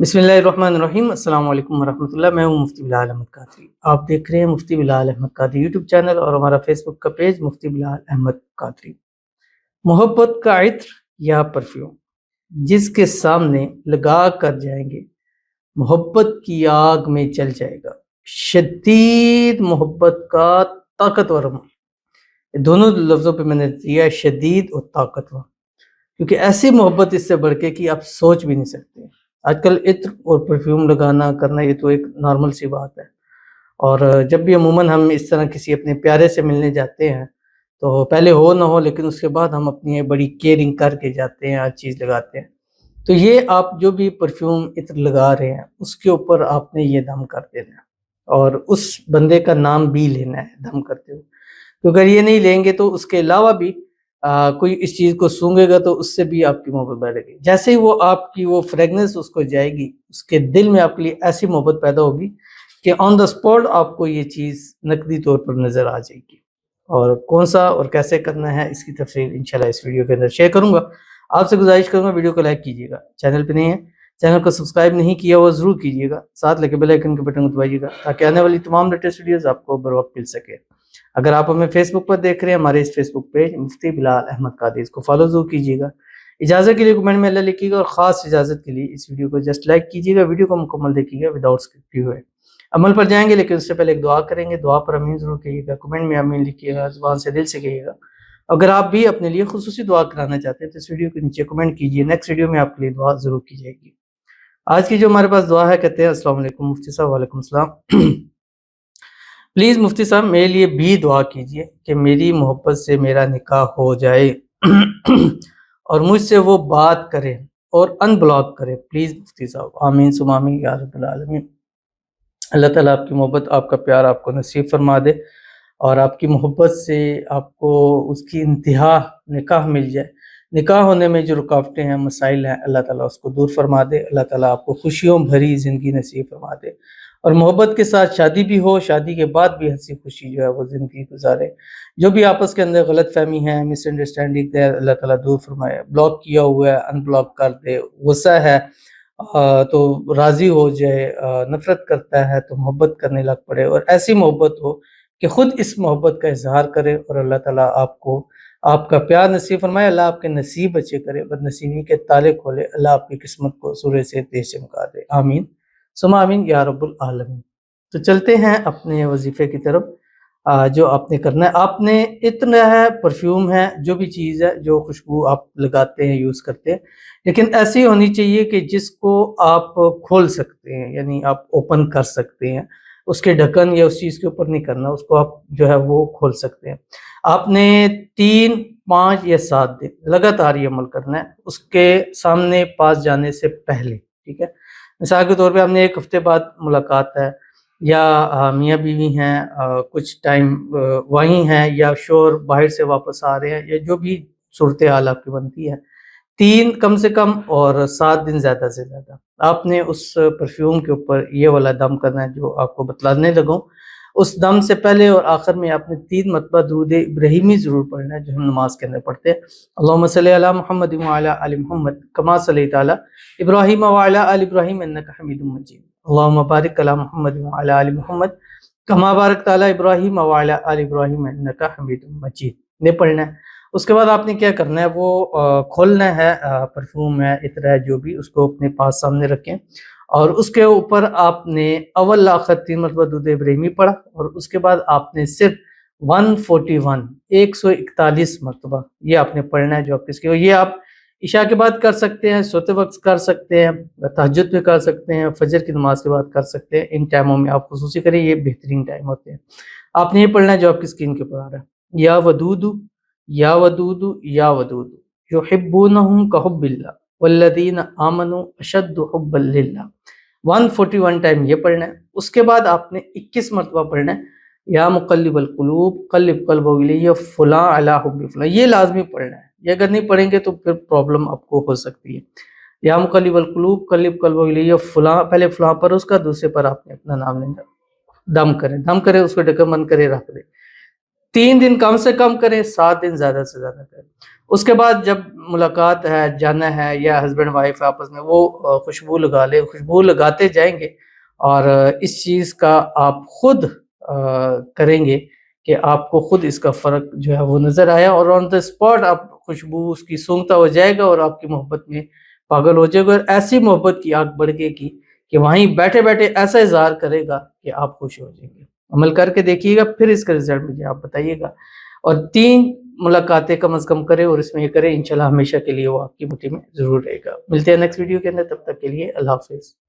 بسم اللہ الرحمن الرحیم۔ السلام علیکم ورحمۃ اللہ۔ میں ہوں مفتی بلال احمد قادری۔ آپ دیکھ رہے ہیں مفتی بلال احمد قادری یوٹیوب چینل اور ہمارا فیس بک کا پیج مفتی بلال احمد قادری۔ محبت کا عطر یا پرفیوم جس کے سامنے لگا کر جائیں گے محبت کی آگ میں جل جائے گا۔ شدید محبت کا طاقتور عمل، دونوں لفظوں پہ میں نے دیا شدید اور طاقتور، کیونکہ ایسی محبت اس سے بڑھ کے کہ آپ سوچ بھی نہیں سکتے۔ آج کل عطر اور پرفیوم لگانا کرنا یہ تو ایک نارمل سی بات ہے، اور جب بھی عموماً ہم اس طرح کسی اپنے پیارے سے ملنے جاتے ہیں تو پہلے ہو نہ ہو لیکن اس کے بعد ہم اپنی بڑی کیئرنگ کر کے جاتے ہیں، ہر چیز لگاتے ہیں۔ تو یہ آپ جو بھی پرفیوم عطر لگا رہے ہیں اس کے اوپر آپ نے یہ دم کر دینا ہے اور اس بندے کا نام بھی لینا ہے دم کرتے ہوئے، تو اگر یہ نہیں لیں گے تو اس کے علاوہ بھی کوئی اس چیز کو سونگے گا تو اس سے بھی آپ کی محبت بڑھے گی۔ جیسے ہی وہ آپ کی وہ فریگننس اس کو جائے گی، اس کے دل میں آپ کے لیے ایسی محبت پیدا ہوگی کہ آن دا اسپاٹ آپ کو یہ چیز نقدی طور پر نظر آ جائے گی۔ اور کون سا اور کیسے کرنا ہے اس کی تفصیل انشاءاللہ اس ویڈیو کے اندر شیئر کروں گا۔ آپ سے گزارش کروں گا ویڈیو کو لائک کیجیے گا، چینل پہ نہیں ہے چینل کو سبسکرائب نہیں کیا وہ ضرور کیجیے گا، ساتھ لگے بیل آئیکن کے بٹن کو دبائیے گا تاکہ آنے والی تمام لیٹسٹ ویڈیوز آپ کو بر وقت مل سکے۔ اگر آپ ہمیں فیس بک پر دیکھ رہے ہیں، ہمارے اس فیس بک پیج مفتی بلال احمد قادری، اس کو فالو ضرور کیجیے گا۔ اجازت کے لیے کمنٹ میں اللہ لکھیے گا، اور خاص اجازت کے لیے اس ویڈیو کو جسٹ لائک کیجیے گا، ویڈیو کو مکمل دیکھیے گا وداؤٹ اسکپ ہوئے۔ عمل پر جائیں گے لیکن اس سے پہلے ایک دعا کریں گے، دعا پر امین ضرور کہیے گا، کمنٹ میں امین لکھیے گا، زبان سے دل سے کہیے گا۔ اگر آپ بھی اپنے لیے خصوصی دعا کرانا چاہتے ہیں تو اس ویڈیو کے نیچے کمنٹ کیجیے، نیکسٹ ویڈیو میں آپ کے لیے دعا ضرور کی جائے گی۔ آج کی جو ہمارے پاس دعا ہے، کہتے ہیں السلام علیکم مفتی صاحب۔ وعلیکم السلام۔ پلیز مفتی صاحب میرے لیے بھی دعا کیجیے کہ میری محبت سے میرا نکاح ہو جائے اور مجھ سے وہ بات کرے اور ان بلاک کرے، پلیز مفتی صاحب، آمین ثم آمین یا رب العالمین۔ اللہ تعالیٰ آپ کی محبت، آپ کا پیار آپ کو نصیب فرما دے اور آپ کی محبت سے آپ کو اس کی انتہا نکاح مل جائے۔ نکاح ہونے میں جو رکاوٹیں ہیں، مسائل ہیں، اللہ تعالیٰ اس کو دور فرما دے۔ اللہ تعالیٰ آپ کو خوشیوں بھری زندگی نصیب فرما دے اور محبت کے ساتھ شادی بھی ہو، شادی کے بعد بھی ہنسی خوشی جو ہے وہ زندگی گزارے۔ جو بھی آپس کے اندر غلط فہمی ہے، مس انڈرسٹینڈنگ ہے، اللہ تعالیٰ دور فرمائے۔ بلاک کیا ہوا ہے ان بلاک کر دے، غصہ ہے تو راضی ہو جائے، نفرت کرتا ہے تو محبت کرنے لگ پڑے، اور ایسی محبت ہو کہ خود اس محبت کا اظہار کرے اور اللہ تعالیٰ آپ کو آپ کا پیار نصیب فرمائے۔ اللہ آپ کے نصیب اچھے کرے، بد نصیبی کے تالے کھولے، اللہ آپ کی قسمت کو سورج سے تیز چمکا دے، آمین ثم آمین یا رب العالمین۔ تو چلتے ہیں اپنے وظیفے کی طرف۔ جو آپ نے کرنا ہے، آپ نے اتنا ہے، پرفیوم ہے، جو بھی چیز ہے، جو خوشبو آپ لگاتے ہیں، یوز کرتے ہیں، لیکن ایسی ہونی چاہیے کہ جس کو آپ کھول سکتے ہیں، یعنی آپ اوپن کر سکتے ہیں، اس کے ڈھکن یا اس چیز کے اوپر نہیں کرنا، اس کو آپ جو ہے وہ کھول سکتے ہیں۔ آپ نے 3، 5 یا 7 دن لگاتار یہ عمل کرنا ہے اس کے سامنے پاس جانے سے پہلے، ٹھیک ہے؟ مثال کے طور پہ ہم نے 1 ہفتے بعد ملاقات ہے، یا میاں بیوی ہیں، کچھ ٹائم وہیں ہیں، یا شوہر باہر سے واپس آ رہے ہیں، یا جو بھی صورتحال آپ کی بنتی ہے، 3 کم سے کم اور 7 دن زیادہ سے زیادہ آپ نے اس پرفیوم کے اوپر یہ والا دم کرنا ہے جو آپ کو بتلانے لگوں۔ اس دم سے پہلے اور آخر میں آپ نے 3 مرتبہ درود ابراہیمی ضرور پڑھنا ہے جو ہم نماز کے اندر پڑھتے ہیں۔ اللہم صلی علی محمد وعلی آل محمد کما صلیت علی ابراہیم وعلی آل ابراہیم انک حمید مجید، اللہم بارک علی محمد وعلی آل محمد کما بارکت علی ابراہیم وعلی آل ابراہیم انک حمید مجید، نے پڑھنا ہے۔ اس کے بعد آپ نے کیا کرنا ہے، وہ کھولنا ہے، پرفیوم ہے، عطر ہے، جو بھی، اس کو اپنے پاس سامنے رکھیں اور اس کے اوپر آپ نے اول آخر 3 مرتبہ درود ابراہیمی پڑھا، اور اس کے بعد آپ نے صرف 141 مرتبہ یہ آپ نے پڑھنا ہے جو آپ کس کے، یہ آپ عشاء کے بعد کر سکتے ہیں، سوتے وقت کر سکتے ہیں، تہجد پہ کر سکتے ہیں، فجر کی نماز کے بعد کر سکتے ہیں۔ ان ٹائموں میں آپ خصوصی کریں، یہ بہترین ٹائم ہوتے ہیں۔ آپ نے یہ پڑھنا ہے جو آپ کی اسکرین کے اوپر آ رہا ہے، یا ودود یا ودود یا ودود یحبونہم کحب اللہ والذین آمنوا اشد حبا للہ، 141 ٹائم یہ پڑھنا ہے۔ اس کے بعد آپ نے 21 مرتبہ پڑھنا ہے، یا مقلب القلوب قلب قلبہ الیہ فلاں علی حب فلاں، یہ لازمی پڑھنا ہے، یہ اگر نہیں پڑھیں گے تو پھر پرابلم آپ کو ہو سکتی ہے۔ یا مقلب القلوب قلب قلبہ الیہ فلاں، پہلے فلاں پر اس کا، دوسرے پر آپ نے اپنا نام لینا، دم کریں، اس کو ڈھکن بند کرے رکھ دیں۔ 3 دن کم سے کم کریں، 7 دن زیادہ سے زیادہ کریں۔ اس کے بعد جب ملاقات ہے، جانا ہے یا ہسبینڈ وائف آپس میں، وہ خوشبو لگا لے، خوشبو لگاتے جائیں گے، اور اس چیز کا آپ خود کریں گے کہ آپ کو خود اس کا فرق جو ہے وہ نظر آیا، اور آن دا اسپاٹ آپ خوشبو اس کی سونگھتا ہو جائے گا اور آپ کی محبت میں پاگل ہو جائے گا، اور ایسی محبت کی آگ بڑھے گی کہ وہیں بیٹھے بیٹھے ایسا اظہار کرے گا کہ آپ خوش ہو جائیں گے۔ عمل کر کے دیکھیے گا، پھر اس کا رزلٹ مجھے آپ بتائیے گا، اور 3 ملاقاتیں کم از کم کریں، اور اس میں یہ کریں، انشاءاللہ ہمیشہ کے لیے وہ آپ کی مٹھی میں ضرور رہے گا۔ ملتے ہیں نیکسٹ ویڈیو کے اندر، تب تک کے لیے اللہ حافظ۔